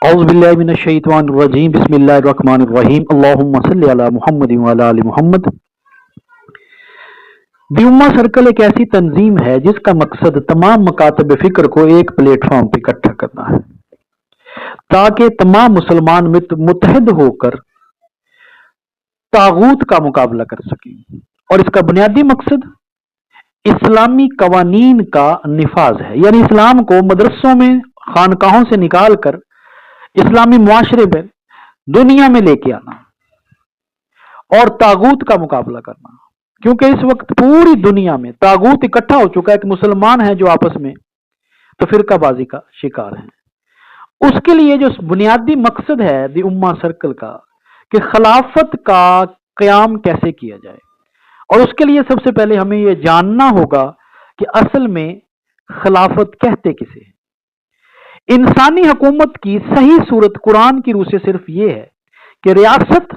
اعوذ باللہ من الشیطان الرجیم بسم اللہ الرحمن الرحیم اللہم صلی علی محمد وعلی آل محمد۔ دی امہ سرکل ایک ایسی تنظیم ہے جس کا مقصد تمام مکاتب فکر کو ایک پلیٹ فارم پہ اکٹھا کرنا ہے تاکہ تمام مسلمان متحد ہو کر طاغوت کا مقابلہ کر سکیں، اور اس کا بنیادی مقصد اسلامی قوانین کا نفاذ ہے، یعنی اسلام کو مدرسوں میں خانقاہوں سے نکال کر اسلامی معاشرے میں دنیا میں لے کے آنا اور طاغوت کا مقابلہ کرنا، کیونکہ اس وقت پوری دنیا میں طاغوت اکٹھا ہو چکا ہے کہ مسلمان ہیں جو آپس میں تو فرقہ بازی کا شکار ہیں۔ اس کے لیے جو بنیادی مقصد ہے دی امہ سرکل کا کہ خلافت کا قیام کیسے کیا جائے، اور اس کے لیے سب سے پہلے ہمیں یہ جاننا ہوگا کہ اصل میں خلافت کہتے کسے ہیں۔ انسانی حکومت کی صحیح صورت قرآن کی روح سے صرف یہ ہے کہ ریاست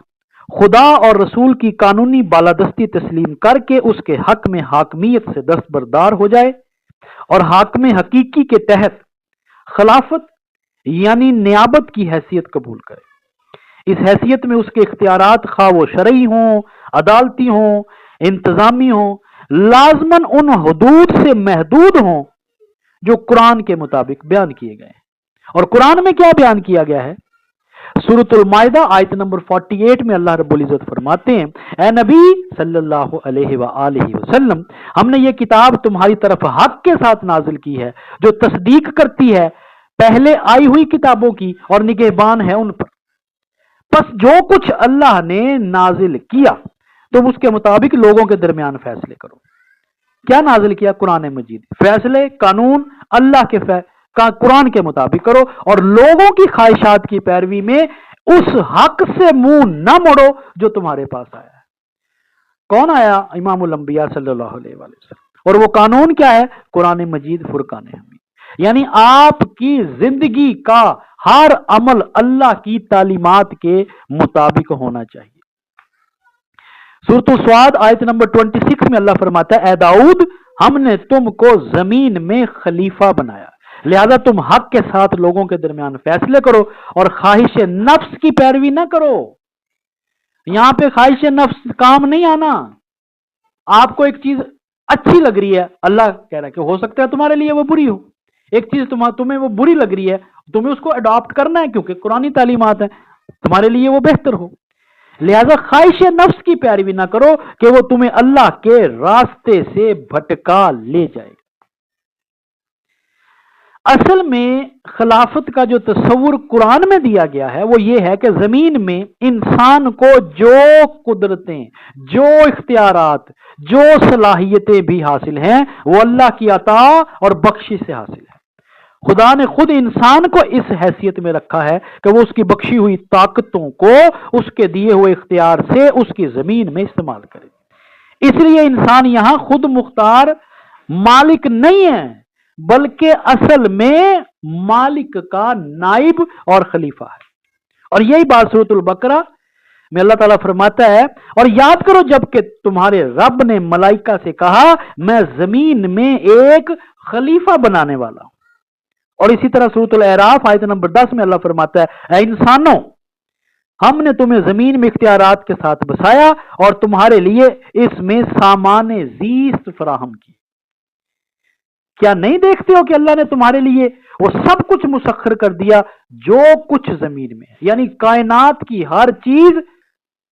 خدا اور رسول کی قانونی بالادستی تسلیم کر کے اس کے حق میں حاکمیت سے دستبردار ہو جائے اور حاکم حقیقی کے تحت خلافت یعنی نیابت کی حیثیت قبول کرے۔ اس حیثیت میں اس کے اختیارات خواہ وہ شرعی ہوں، عدالتی ہوں، انتظامی ہوں، لازماً ان حدود سے محدود ہوں جو قرآن کے مطابق بیان کیے گئے ہیں۔ اور قرآن میں کیا بیان کیا گیا ہے؟ سورۃ المائدہ آیت نمبر 48 میں اللہ رب العزت فرماتے ہیں، اے نبی صلی اللہ علیہ وآلہ وسلم، ہم نے یہ کتاب تمہاری طرف حق کے ساتھ نازل کی ہے جو تصدیق کرتی ہے پہلے آئی ہوئی کتابوں کی اور نگہبان ہے ان پر۔ پس جو کچھ اللہ نے نازل کیا تم اس کے مطابق لوگوں کے درمیان فیصلے کرو۔ کیا نازل کیا؟ قرآن مجید۔ فیصلے قانون اللہ کے قرآن کے مطابق کرو اور لوگوں کی خواہشات کی پیروی میں اس حق سے منہ نہ موڑو جو تمہارے پاس آیا ہے۔ کون آیا؟ امام الانبیاء صلی اللہ علیہ وآلہ وسلم۔ اور وہ قانون کیا ہے؟ قرآن مجید فرقان حمید، یعنی آپ کی زندگی کا ہر عمل اللہ کی تعلیمات کے مطابق ہونا چاہیے۔ سورۃ الصاد آیت نمبر 26 میں اللہ فرماتا ہے، اے داؤد، ہم نے تم کو زمین میں خلیفہ بنایا، لہذا تم حق کے ساتھ لوگوں کے درمیان فیصلے کرو اور خواہش نفس کی پیروی نہ کرو۔ یہاں پہ خواہش نفس کام نہیں آنا۔ آپ کو ایک چیز اچھی لگ رہی ہے، اللہ کہہ رہا ہے کہ ہو سکتا ہے تمہارے لیے وہ بری ہو۔ ایک چیز تمہیں وہ بری لگ رہی ہے، تمہیں اس کو اڈاپٹ کرنا ہے کیونکہ قرآنی تعلیمات ہیں، تمہارے لیے وہ بہتر ہو۔ لہذا خواہش نفس کی پیروی نہ کرو کہ وہ تمہیں اللہ کے راستے سے بھٹکا لے جائے۔ اصل میں خلافت کا جو تصور قرآن میں دیا گیا ہے وہ یہ ہے کہ زمین میں انسان کو جو قدرتیں، جو اختیارات، جو صلاحیتیں بھی حاصل ہیں وہ اللہ کی عطا اور بخشش سے حاصل ہے۔ خدا نے خود انسان کو اس حیثیت میں رکھا ہے کہ وہ اس کی بخشی ہوئی طاقتوں کو اس کے دیے ہوئے اختیار سے اس کی زمین میں استعمال کرے۔ اس لیے انسان یہاں خود مختار مالک نہیں ہے، بلکہ اصل میں مالک کا نائب اور خلیفہ ہے۔ اور یہی بات سورۃ البقرہ میں اللہ تعالیٰ فرماتا ہے، اور یاد کرو جب کہ تمہارے رب نے ملائکہ سے کہا میں زمین میں ایک خلیفہ بنانے والا ہوں۔ اور اسی طرح سورۃ الاعراف آیت نمبر 10 میں اللہ فرماتا ہے، اے انسانوں، ہم نے تمہیں زمین میں اختیارات کے ساتھ بسایا اور تمہارے لیے اس میں سامان زیست فراہم کی۔ کیا نہیں دیکھتے ہو کہ اللہ نے تمہارے لیے وہ سب کچھ مسخر کر دیا جو کچھ زمین میں ہے، یعنی کائنات کی ہر چیز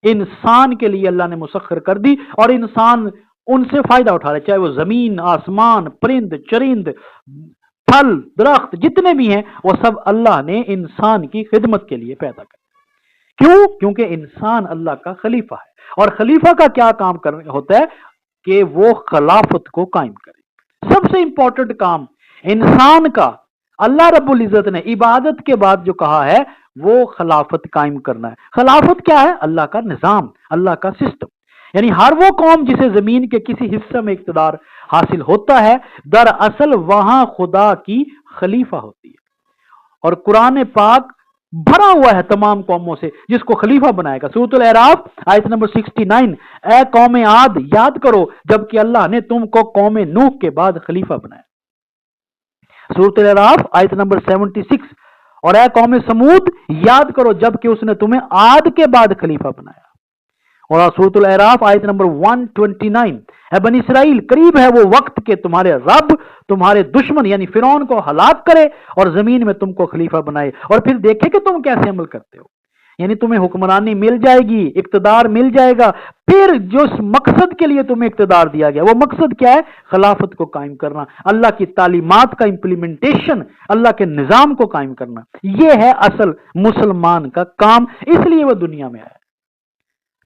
انسان کے لیے اللہ نے مسخر کر دی اور انسان ان سے فائدہ اٹھا رہا ہے، چاہے وہ زمین، آسمان، پرند چرند، پھل درخت جتنے بھی ہیں وہ سب اللہ نے انسان کی خدمت کے لیے پیدا کر۔ کیوں؟ کیونکہ انسان اللہ کا خلیفہ ہے، اور خلیفہ کا کیا کام ہوتا ہے کہ وہ خلافت کو قائم کرے۔ سب سے امپورٹنٹ کام انسان کا اللہ رب العزت نے عبادت کے بعد جو کہا ہے وہ خلافت قائم کرنا ہے۔ خلافت کیا ہے؟ اللہ کا نظام، اللہ کا سسٹم، یعنی ہر وہ قوم جسے زمین کے کسی حصے میں اقتدار حاصل ہوتا ہے دراصل وہاں خدا کی خلیفہ ہوتی ہے۔ اور قرآن پاک بھرا ہوا ہے تمام قوموں سے جس کو خلیفہ بنائے گا۔ سورۃ الاعراف آیت نمبر 69، اے قوم عاد یاد کرو جبکہ اللہ نے تم کو قوم نوح کے بعد خلیفہ بنایا۔ سورۃ الاعراف آیت نمبر 76، اور اے قوم سمود یاد کرو جب کہ اس نے تمہیں عاد کے بعد خلیفہ بنایا. اور سورۃ الاعراف آیت نمبر 129، اے بنی اسرائیل قریب ہے وہ وقت کہ تمہارے رب تمہارے دشمن یعنی فرعون کو ہلاک کرے اور زمین میں تم کو خلیفہ بنائے، اور پھر دیکھے کہ تم کیسے عمل کرتے ہو. یعنی تمہیں حکمرانی مل جائے گی، اقتدار مل جائے گا، پھر جو مقصد کے لیے تمہیں اقتدار دیا گیا وہ مقصد کیا ہے؟ خلافت کو قائم کرنا، اللہ کی تعلیمات کا امپلیمنٹیشن، اللہ کے نظام کو قائم کرنا. یہ ہے اصل مسلمان کا کام، اس لیے وہ دنیا میں آیا.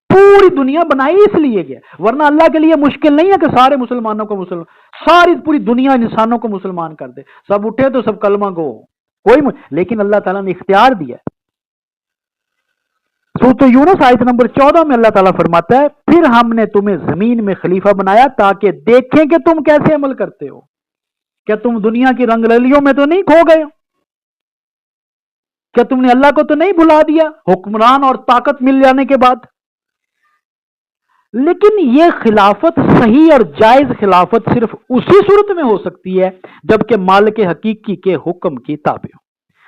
پوری دنیا بنائی اس لیے گیا، ورنہ اللہ کے لیے مشکل نہیں ہے کہ سارے مسلمانوں کو ساری پوری دنیا انسانوں کو مسلمان کر دے، سب اٹھے تو سب کلمہ گو، لیکن اللہ تعالیٰ نے اختیار دیا ہے. سورۃ یونس آیت نمبر 14 میں اللہ تعالیٰ فرماتا ہے پھر ہم نے تمہیں زمین میں خلیفہ بنایا تاکہ دیکھیں کہ تم کیسے عمل کرتے ہو. کیا تم دنیا کی رنگ رلیوں میں تو نہیں کھو گئے؟ کیا تم نے اللہ کو تو نہیں بھلا دیا حکمران اور طاقت مل جانے کے بعد؟ لیکن یہ خلافت صحیح اور جائز خلافت صرف اسی صورت میں ہو سکتی ہے جبکہ مالک حقیقی کے حکم کی تابع ہو،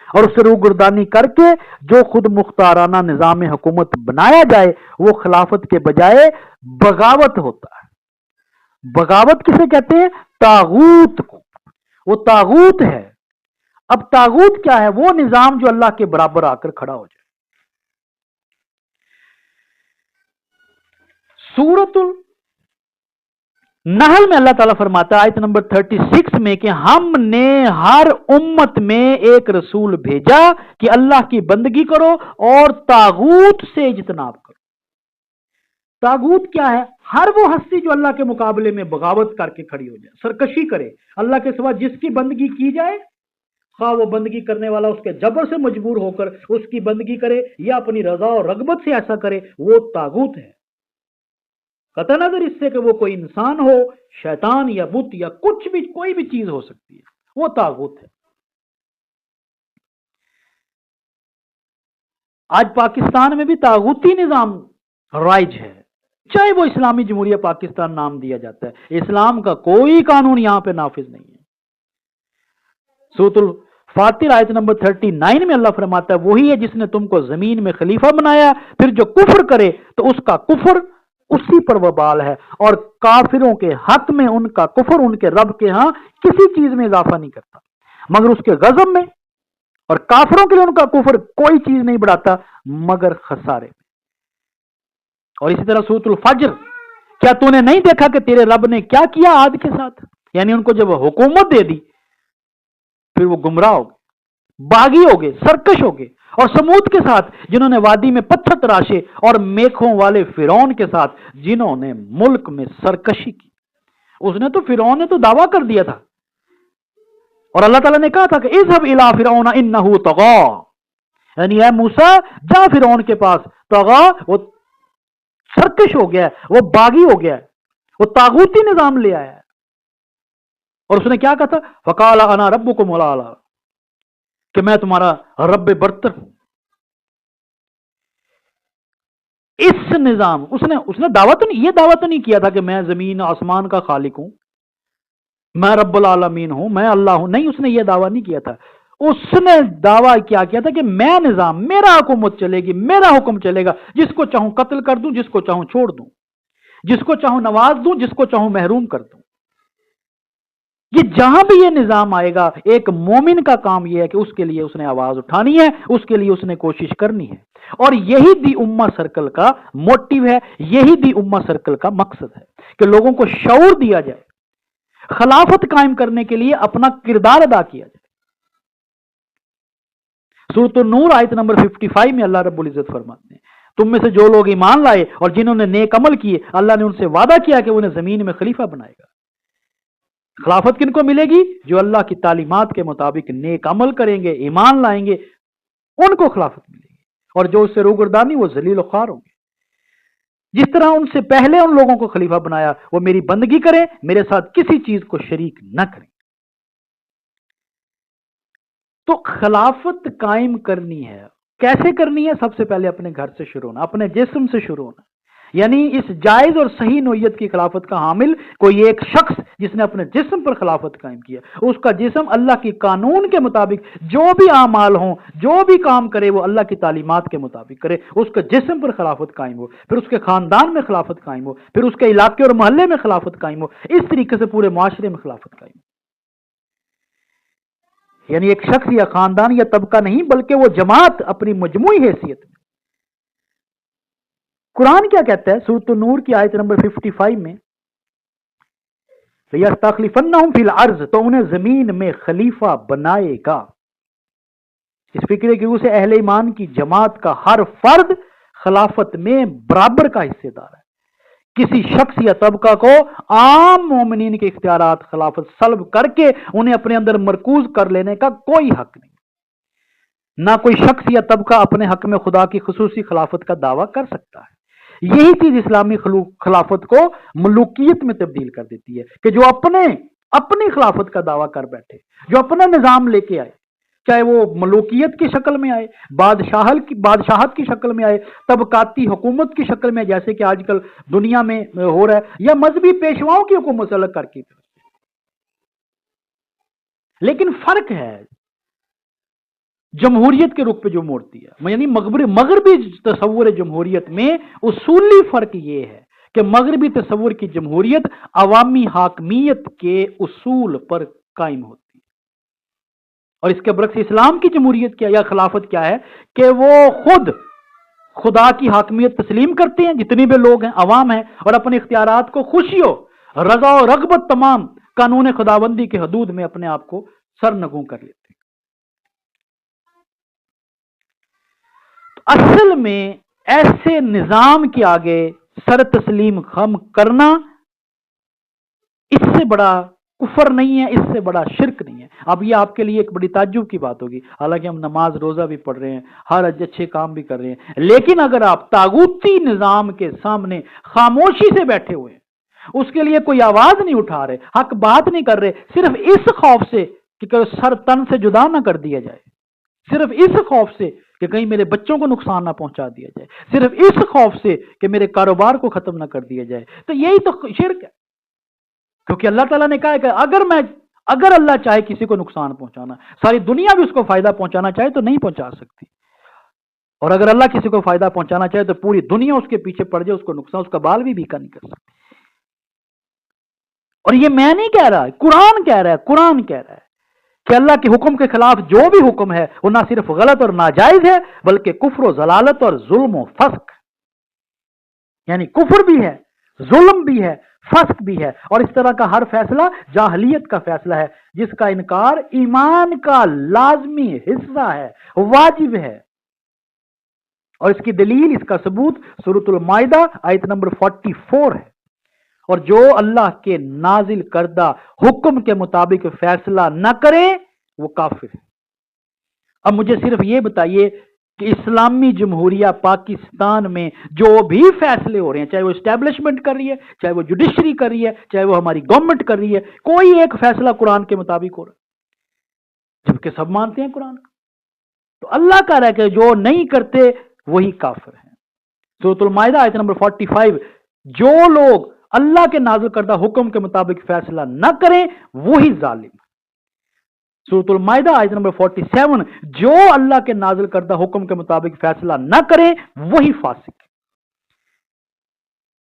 اور اس سے روگردانی کر کے جو خود مختارانہ نظام حکومت بنایا جائے وہ خلافت کے بجائے بغاوت ہوتا ہے. بغاوت کسے کہتے ہیں؟ طاغوت کو. وہ طاغوت ہے. اب طاغوت کیا ہے؟ وہ نظام جو اللہ کے برابر آ کر کھڑا ہو جائے. سورۃ النحل میں اللہ تعالیٰ فرماتا ہے آیت نمبر 36 میں کہ ہم نے ہر امت میں ایک رسول بھیجا کہ اللہ کی بندگی کرو اور طاغوت سے اجتناب کرو. طاغوت کیا ہے؟ ہر وہ ہستی جو اللہ کے مقابلے میں بغاوت کر کے کھڑی ہو جائے، سرکشی کرے، اللہ کے سوا جس کی بندگی کی جائے، خواہ وہ بندگی کرنے والا اس کے جبر سے مجبور ہو کر اس کی بندگی کرے یا اپنی رضا اور رغبت سے ایسا کرے، وہ طاغوت ہے. قطع نظر اس سے کہ وہ کوئی انسان ہو، شیطان یا بت یا کچھ بھی، کوئی بھی چیز ہو سکتی ہے، وہ طاغوت ہے. آج پاکستان میں بھی طاغوتی نظام رائج ہے، چاہے وہ اسلامی جمہوریہ پاکستان نام دیا جاتا ہے، اسلام کا کوئی قانون یہاں پہ نافذ نہیں ہے. سورۃ الفاتر آیت نمبر 39 میں اللہ فرماتا ہے وہی ہے جس نے تم کو زمین میں خلیفہ بنایا، پھر جو کفر کرے تو اس کا کفر اسی پر وبال ہے، اور کافروں کے حق میں ان کا کفر ان کے رب کے ہاں کسی چیز میں اضافہ نہیں کرتا مگر اس کے غضب میں، اور کافروں کے لیے ان کا کفر کوئی چیز نہیں بڑھاتا مگر خسارے میں. اور اسی طرح سورۃ الفجر، کیا تو نے نہیں دیکھا کہ تیرے رب نے کیا کیا عاد کے ساتھ؟ یعنی ان کو جب حکومت دے دی پھر وہ گمراہ ہو گئے، باغی ہو گئے، سرکش ہو گئے. اور سمود کے ساتھ جنہوں نے وادی میں پتھر تراشے، اور میخوں والے فرعون کے ساتھ جنہوں نے ملک میں سرکشی کی. اس نے تو فرعون نے تو دعویٰ کر دیا تھا، اور اللہ تعالیٰ نے کہا تھا کہ اذهب الى فرعون انه طغى، یعنی اے موسیٰ جا فرعون کے پاس، طغى وہ سرکش ہو گیا ہے، وہ باغی ہو گیا ہے، وہ طاغوتی نظام لے آیا ہے. اور اس نے کیا کہا تھا؟ فقال انا ربكم الاعلى، کہ میں تمہارا رب برتر ہوں. اس نظام اس نے دعوت یہ دعوت نہیں کیا تھا کہ میں زمین آسمان کا خالق ہوں، میں رب العالمین ہوں، میں اللہ ہوں. نہیں، اس نے یہ دعویٰ نہیں کیا تھا. اس نے دعویٰ کیا تھا کہ میں نظام، میرا حکومت چلے گی، میرا حکم چلے گا، جس کو چاہوں قتل کر دوں، جس کو چاہوں چھوڑ دوں، جس کو چاہوں نواز دوں، جس کو چاہوں محروم کر دوں. یہ جہاں بھی یہ نظام آئے گا، ایک مومن کا کام یہ ہے کہ اس کے لیے اس نے آواز اٹھانی ہے، اس کے لیے اس نے کوشش کرنی ہے. اور یہی دی امہ سرکل کا موٹیو ہے، یہی دی امہ سرکل کا مقصد ہے کہ لوگوں کو شعور دیا جائے، خلافت قائم کرنے کے لیے اپنا کردار ادا کیا جائے. سورۃ النور آیت نمبر 55 میں اللہ رب العزت فرماتے ہیں تم میں سے جو لوگ ایمان لائے اور جنہوں نے نیک عمل کیے، اللہ نے ان سے وعدہ کیا کہ انہیں زمین میں خلیفہ بنائے گا. خلافت کن کو ملے گی؟ جو اللہ کی تعلیمات کے مطابق نیک عمل کریں گے، ایمان لائیں گے، ان کو خلافت ملے گی. اور جو اس سے روگردانی وہ ذلیل و خوار ہوں گے. جس طرح ان سے پہلے ان لوگوں کو خلیفہ بنایا، وہ میری بندگی کریں، میرے ساتھ کسی چیز کو شریک نہ کریں. تو خلافت قائم کرنی ہے، کیسے کرنی ہے؟ سب سے پہلے اپنے گھر سے شروع ہونا، اپنے جسم سے شروع ہونا. یعنی اس جائز اور صحیح نوعیت کی خلافت کا حامل کوئی ایک شخص جس نے اپنے جسم پر خلافت قائم کیا، اس کا جسم اللہ کی قانون کے مطابق جو بھی اعمال ہوں، جو بھی کام کرے وہ اللہ کی تعلیمات کے مطابق کرے، اس کا جسم پر خلافت قائم ہو، پھر اس کے خاندان میں خلافت قائم ہو، پھر اس کے علاقے اور محلے میں خلافت قائم ہو، اس طریقے سے پورے معاشرے میں خلافت قائم ہو۔ یعنی ایک شخص یا خاندان یا طبقہ نہیں بلکہ وہ جماعت اپنی مجموعی حیثیت میں۔ قرآن کیا کہتا ہے سورۃ النور کی آیت نمبر 55 میں، لَيَسْتَخْلِفَنَّهُمْ فِي الْأَرْضِ، تو انہیں زمین میں خلیفہ بنائے گا۔ اس فکر کی روح سے اہل ایمان کی جماعت کا ہر فرد خلافت میں برابر کا حصے دار ہے۔ کسی شخص یا طبقہ کو عام مومنین کے اختیارات خلافت سلب کر کے انہیں اپنے اندر مرکوز کر لینے کا کوئی حق نہیں، نہ کوئی شخص یا طبقہ اپنے حق میں خدا کی خصوصی خلافت کا دعویٰ کر سکتا ہے۔ یہی چیز اسلامی خلافت کو ملوکیت میں تبدیل کر دیتی ہے کہ جو اپنی خلافت کا دعویٰ کر بیٹھے، جو اپنا نظام لے کے آئے، چاہے وہ ملوکیت کی شکل میں آئے، بادشاہت کی شکل میں آئے، طبقاتی حکومت کی شکل میں جیسے کہ آج کل دنیا میں ہو رہا ہے، یا مذہبی پیشواؤں کی حکومت سے الگ کر کے۔ لیکن فرق ہے جمہوریت کے رخ پہ جو موڑتی ہے، یعنی مغربی تصور جمہوریت میں اصولی فرق یہ ہے کہ مغربی تصور کی جمہوریت عوامی حاکمیت کے اصول پر قائم ہوتی ہے، اور اس کے برعکس اسلام کی جمہوریت کیا یا خلافت کیا ہے کہ وہ خود خدا کی حاکمیت تسلیم کرتے ہیں، جتنے بھی لوگ ہیں عوام ہیں، اور اپنے اختیارات کو خوشیوں، رضا و رغبت تمام قانون خداوندی کے حدود میں اپنے آپ کو سرنگوں کر لیتے ہیں۔ اصل میں ایسے نظام کے آگے سر تسلیم خم کرنا اس سے بڑا کفر نہیں ہے، اس سے بڑا شرک نہیں ہے۔ اب یہ آپ کے لیے ایک بڑی تعجب کی بات ہوگی، حالانکہ ہم نماز روزہ بھی پڑھ رہے ہیں، ہر اچھے کام بھی کر رہے ہیں، لیکن اگر آپ طاغوتی نظام کے سامنے خاموشی سے بیٹھے ہوئے ہیں، اس کے لیے کوئی آواز نہیں اٹھا رہے، حق بات نہیں کر رہے، صرف اس خوف سے کہ سر تن سے جدا نہ کر دیا جائے، صرف اس خوف سے کہ کہیں میرے بچوں کو نقصان نہ پہنچا دیا جائے، صرف اس خوف سے کہ میرے کاروبار کو ختم نہ کر دیا جائے، تو یہی تو شرک ہے۔ کیونکہ اللہ تعالیٰ نے کہا ہے کہ اگر اللہ چاہے کسی کو نقصان پہنچانا، ساری دنیا بھی اس کو فائدہ پہنچانا چاہے تو نہیں پہنچا سکتی، اور اگر اللہ کسی کو فائدہ پہنچانا چاہے تو پوری دنیا اس کے پیچھے پڑ جائے، اس کو نقصان، اس کا بال بھی بیکا نہیں کر سکتی۔ اور یہ میں نہیں کہہ رہا، قرآن کہہ رہا ہے کہ اللہ کے حکم کے خلاف جو بھی حکم ہے وہ نہ صرف غلط اور ناجائز ہے بلکہ کفر و ضلالت اور ظلم و فسق، یعنی کفر بھی ہے، ظلم بھی ہے، فسق بھی ہے، اور اس طرح کا ہر فیصلہ جاہلیت کا فیصلہ ہے جس کا انکار ایمان کا لازمی حصہ ہے، واجب ہے۔ اور اس کی دلیل، اس کا ثبوت سورۃ المائدہ آیت نمبر 44 ہے۔ اور جو اللہ کے نازل کردہ حکم کے مطابق فیصلہ نہ کرے وہ کافر ہے۔ اب مجھے صرف یہ بتائیے کہ اسلامی جمہوریہ پاکستان میں جو بھی فیصلے ہو رہے ہیں، چاہے وہ اسٹیبلشمنٹ کر رہی ہے، چاہے وہ جوڈیشری کر رہی ہے، چاہے وہ ہماری گورنمنٹ کر رہی ہے، کوئی ایک فیصلہ قرآن کے مطابق ہو رہا ہے، جبکہ سب مانتے ہیں قرآن کا۔ تو اللہ کہہ رہا ہے کہ جو نہیں کرتے وہی کافر ہیں۔ سورۃ المائدہ آیت نمبر 45، جو لوگ اللہ کے نازل کردہ حکم کے مطابق فیصلہ نہ کریں وہی ظالم۔ سورۃ المائدہ آیت نمبر 47، جو اللہ کے نازل کردہ حکم کے مطابق فیصلہ نہ کریں وہی فاسق۔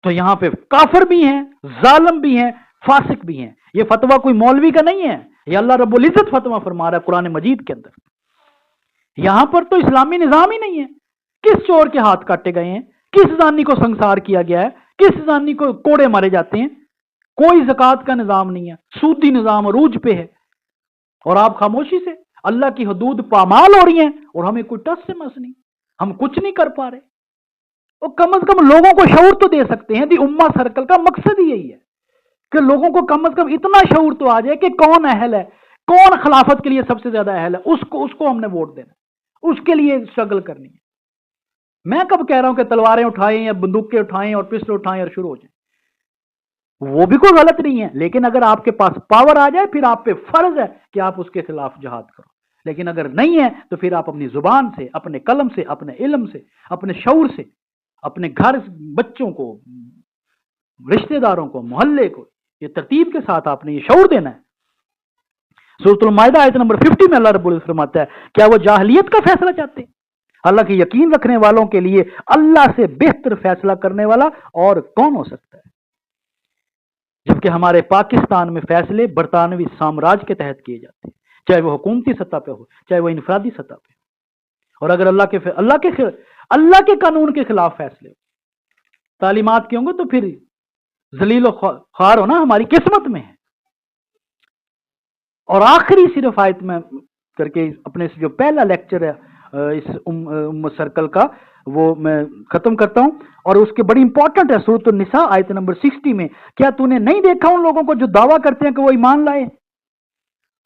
تو یہاں پہ کافر بھی ہیں، ظالم بھی ہیں، فاسق بھی ہیں۔ یہ فتویٰ کوئی مولوی کا نہیں ہے، یہ اللہ رب العزت فتویٰ فرما رہا ہے قرآن مجید کے اندر۔ یہاں پر تو اسلامی نظام ہی نہیں ہے۔ کس چور کے ہاتھ کاٹے گئے ہیں، کس زانی کو سنسار کیا گیا ہے، کس زانی کو کوڑے مارے جاتے ہیں، کوئی زکوٰۃ کا نظام نہیں ہے، سودی نظام عروج پہ ہے، اور آپ خاموشی سے اللہ کی حدود پامال ہو رہی ہیں اور ہمیں کوئی ٹس سے مس نہیں، ہم کچھ نہیں کر پا رہے۔ اور کم از کم لوگوں کو شعور تو دے سکتے ہیں۔ دی امہ سرکل کا مقصد ہی یہی ہے کہ لوگوں کو کم از کم اتنا شعور تو آ جائے کہ کون اہل ہے، کون خلافت کے لیے سب سے زیادہ اہل ہے، اس کو ہم نے ووٹ دینا، اس کے لیے اسٹرگل کرنی ہے۔ میں کب کہہ رہا ہوں کہ تلواریں اٹھائیں یا بندوقیں اٹھائیں اور پسٹل اٹھائیں اور شروع ہو جائیں، وہ بھی کوئی غلط نہیں ہے، لیکن اگر آپ کے پاس پاور آ جائے پھر آپ پہ فرض ہے کہ آپ اس کے خلاف جہاد کرو۔ لیکن اگر نہیں ہے تو پھر آپ اپنی زبان سے، اپنے قلم سے، اپنے علم سے، اپنے شعور سے اپنے گھر بچوں کو، رشتہ داروں کو، محلے کو یہ ترتیب کے ساتھ آپ نے یہ شعور دینا ہے۔ سورۃ المائدہ آیت نمبر 50 میں اللہ رب العزت فرماتا ہے کیا وہ جاہلیت کا فیصلہ چاہتے ہیں؟ حالانکہ یقین رکھنے والوں کے لیے اللہ سے بہتر فیصلہ کرنے والا اور کون ہو سکتا ہے؟ جبکہ ہمارے پاکستان میں فیصلے برطانوی سامراج کے تحت کیے جاتے ہیں، چاہے وہ حکومتی سطح پہ ہو چاہے وہ انفرادی سطح پہ ہو، اور اگر اللہ کے قانون کے خلاف فیصلے تعلیمات کے ہوں گے تو پھر ذلیل و خوار ہونا ہماری قسمت میں ہے۔ اور آخری صرف آیت میں کر کے اپنے جو پہلا لیکچر ہے اس سرکل کا وہ میں ختم کرتا ہوں، اور اس کے بڑی امپورٹنٹ ہے سورۃ النساء آیت نمبر 60 میں، کیا تو نے نہیں دیکھا ان لوگوں کو جو دعویٰ کرتے ہیں کہ وہ ایمان لائے؟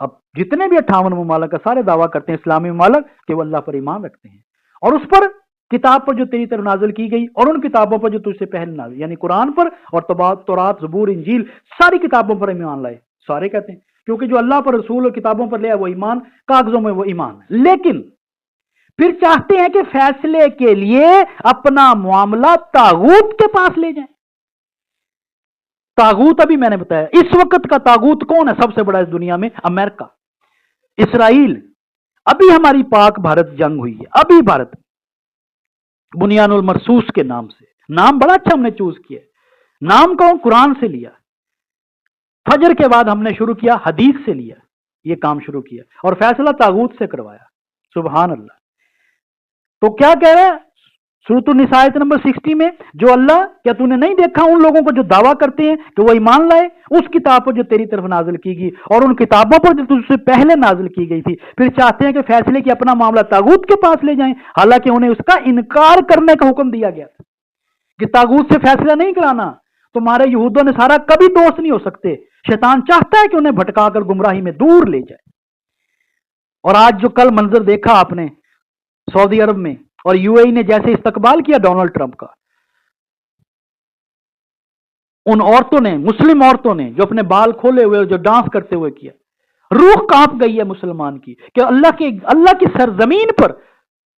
اب جتنے بھی 58 ممالک ہیں سارے دعویٰ کرتے ہیں اسلامی ممالک کہ وہ اللہ پر ایمان رکھتے ہیں، اور اس پر کتاب پر جو تیری طرف نازل کی گئی اور ان کتابوں پر جو تجھ سے پہلے نازل، یعنی قرآن پر اور تورات، زبور، انجیل، ساری کتابوں پر ایمان لائے، سارے کہتے ہیں، کیونکہ جو اللہ پر رسول اور کتابوں پر لیا وہ ایمان، کاغذوں میں وہ ایمان ہے، لیکن پھر چاہتے ہیں کہ فیصلے کے لیے اپنا معاملہ طاغوت کے پاس لے جائیں۔ طاغوت ابھی میں نے بتایا اس وقت کا طاغوت کون ہے سب سے بڑا اس دنیا میں؟ امریکہ، اسرائیل۔ ابھی ہماری پاک بھارت جنگ ہوئی ہے، ابھی بھارت بنیان المرصوص کے نام سے، نام بڑا اچھا ہم نے چوز کیا، نام کو قرآن سے لیا، فجر کے بعد ہم نے شروع کیا حدیث سے لیا، یہ کام شروع کیا اور فیصلہ طاغوت سے کروایا۔ سبحان اللہ۔ تو کیا کہہ رہا ہے سورۃ النساء آیت نمبر 60 میں، جو اللہ، کیا تو نے نہیں دیکھا ان لوگوں کو جو دعویٰ کرتے ہیں کہ وہ ایمان لائے اس کتاب پر جو تیری طرف نازل کی گئی اور ان کتابوں پر جو تجھ سے پہلے نازل کی گئی تھی، پھر چاہتے ہیں کہ فیصلے کی اپنا معاملہ طاغوت کے پاس لے جائیں، حالانکہ انہیں اس کا انکار کرنے کا حکم دیا گیا تھا کہ طاغوت سے فیصلہ نہیں کرانا۔ تمہارے یہود و نصارہ کبھی دوست نہیں ہو سکتے، شیطان چاہتا ہے کہ انہیں بھٹکا کر گمراہی میں دور لے جائے۔ اور آج جو کل منظر دیکھا آپ نے سعودی عرب میں اور یو اے ای نے جیسے استقبال کیا ڈونلڈ ٹرمپ کا، ان عورتوں نے، مسلم عورتوں نے جو اپنے بال کھولے ہوئے جو ڈانس کرتے ہوئے کیا، روح کانپ گئی ہے مسلمان کی کہ اللہ کی سرزمین پر،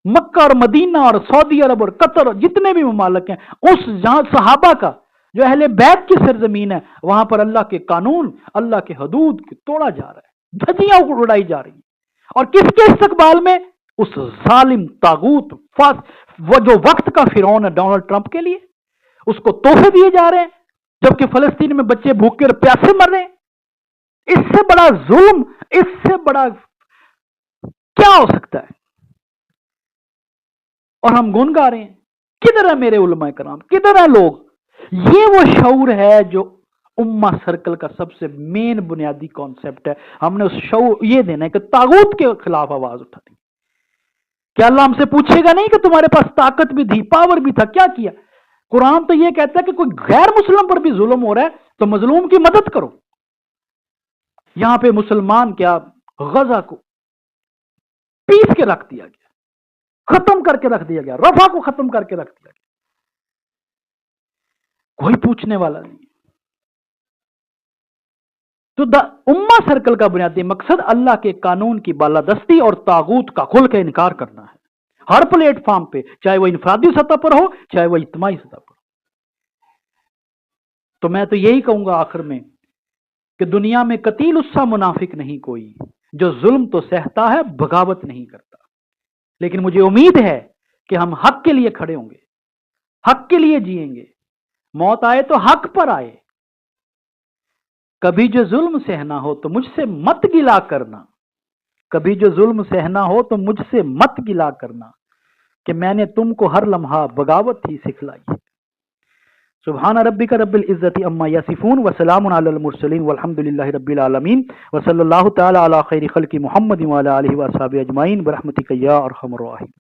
مکہ اور مدینہ اور سعودی عرب اور قطر اور جتنے بھی ممالک ہیں، اس جہاں صحابہ کا جو اہل بیت کی سرزمین ہے، وہاں پر اللہ کے قانون، اللہ کے حدود توڑا جا رہا ہے، دھجیاں اڑائی جا رہی ہیں، اور کس کے استقبال میں؟ اس ظالم طاغوت وہ جو وقت کا فرعون ہے ڈونلڈ ٹرمپ کے لیے، اس کو تحفے دیے جا رہے ہیں، جبکہ فلسطین میں بچے بھوکے اور پیاسے مر رہے ہیں۔ اس سے بڑا ظلم، اس سے بڑا کیا ہو سکتا ہے؟ اور ہم گن گا رہے ہیں۔ کدھر ہے میرے علماء کرام، کدھر ہے لوگ؟ یہ وہ شعور ہے جو امہ سرکل کا سب سے مین بنیادی کانسیپٹ ہے۔ ہم نے اس شعور یہ دینا ہے کہ طاغوت کے خلاف آواز اٹھانی۔ کیا اللہ ہم سے پوچھے گا نہیں کہ تمہارے پاس طاقت بھی تھی، پاور بھی تھا، کیا کیا؟ قرآن تو یہ کہتا ہے کہ کوئی غیر مسلم پر بھی ظلم ہو رہا ہے تو مظلوم کی مدد کرو۔ یہاں پہ مسلمان کیا غزہ کو پیس کے رکھ دیا گیا، ختم کر کے رکھ دیا گیا، رفح کو ختم کر کے رکھ دیا گیا، کوئی پوچھنے والا نہیں۔ تو امہ سرکل کا بنیادی مقصد اللہ کے قانون کی بالادستی اور طاغوت کا کھل کے انکار کرنا ہے، ہر پلیٹ فارم پہ، چاہے وہ انفرادی سطح پر ہو چاہے وہ اجتماعی سطح پر ہو۔ تو میں تو یہی کہوں گا آخر میں کہ دنیا میں قتیل السا منافق نہیں کوئی جو ظلم تو سہتا ہے بغاوت نہیں کرتا، لیکن مجھے امید ہے کہ ہم حق کے لیے کھڑے ہوں گے، حق کے لیے جئیں گے، موت آئے تو حق پر آئے۔ کبھی جو ظلم سہنا ہو تو مجھ سے مت گلا کرنا، کبھی جو ظلم سہنا ہو تو مجھ سے مت گلا کرنا کہ میں نے تم کو ہر لمحہ بغاوت ہی سکھلائی ہے۔ سبحان ربک رب العزت عما یصفون وسلام علی المرسلین والحمد للہ رب العالمین وصلی اللہ تعالی علی خیر خلق محمد وعلی آلہ وصحبہ اجمعین برحمتک یا ارحم الراحمین۔